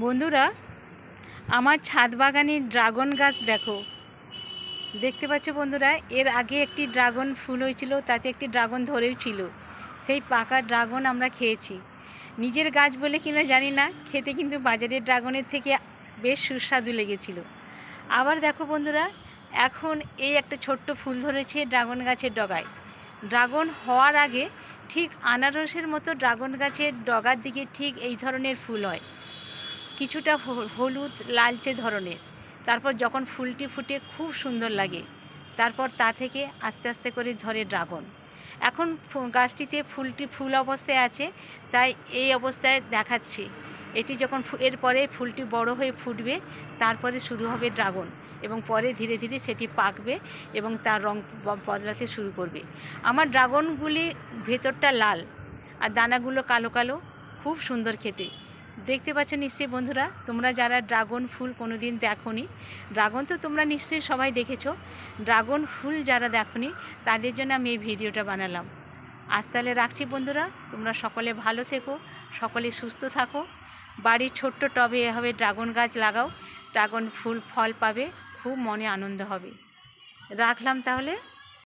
বন্ধুরা, আমার ছাদ বাগানে ড্রাগন গাছ দেখো। দেখতে পাচ্ছ বন্ধুরা, এর আগে একটি ড্রাগন ফুল হয়েছিল, তাতে একটি ড্রাগন ধরেও ছিল। সেই পাকা ড্রাগন আমরা খেয়েছি। নিজের গাছ বলে কিনা জানি না, খেতে কিন্তু বাজারের ড্রাগনের থেকে বেশ সুস্বাদু লেগেছিল। আবার দেখো বন্ধুরা, এখন এই একটা ছোট্ট ফুল ধরেছে ড্রাগন গাছের ডগায়। ড্রাগন হওয়ার আগে ঠিক আনারসের মতো ড্রাগন গাছের ডগার দিকে ঠিক এই ধরনের ফুল হয়, কিছুটা হলুদ লালচে ধরনের। তারপর যখন ফুলটি ফুটে খুব সুন্দর লাগে, তারপর তা থেকে আস্তে আস্তে করে ধরে ড্রাগন। এখন গাছটিতে ফুলটি ফুল অবস্থায় আছে, তাই এই অবস্থায় দেখাচ্ছি। এটি যখন এরপরে ফুলটি বড় হয়ে ফুটবে, তারপরে শুরু হবে ড্রাগন, এবং পরে ধীরে ধীরে সেটি পাকবে এবং তার রং বদলাতে শুরু করবে। আমার ড্রাগনগুলি ভেতরটা লাল আর দানাগুলো কালো কালো, খুব সুন্দর খেতে। দেখতে পাচ্ছ নিশ্চয়ই বন্ধুরা, তোমরা যারা ড্রাগন ফুল কোনো দিন দেখোনি, ড্রাগন তো তোমরা নিশ্চয়ই সবাই দেখেছো, ড্রাগন ফুল যারা দেখোনি তাদের জন্য আমি এই ভিডিওটা বানালাম। আজ তাহলে রাখছি বন্ধুরা, তোমরা সকলে ভালো থেকো, সকলে সুস্থ থাকো। বাড়ির ছোট্ট টবে এভাবে ড্রাগন গাছ লাগাও, ড্রাগন ফুল ফল পাবে, খুব মনে আনন্দ হবে। রাখলাম তাহলে।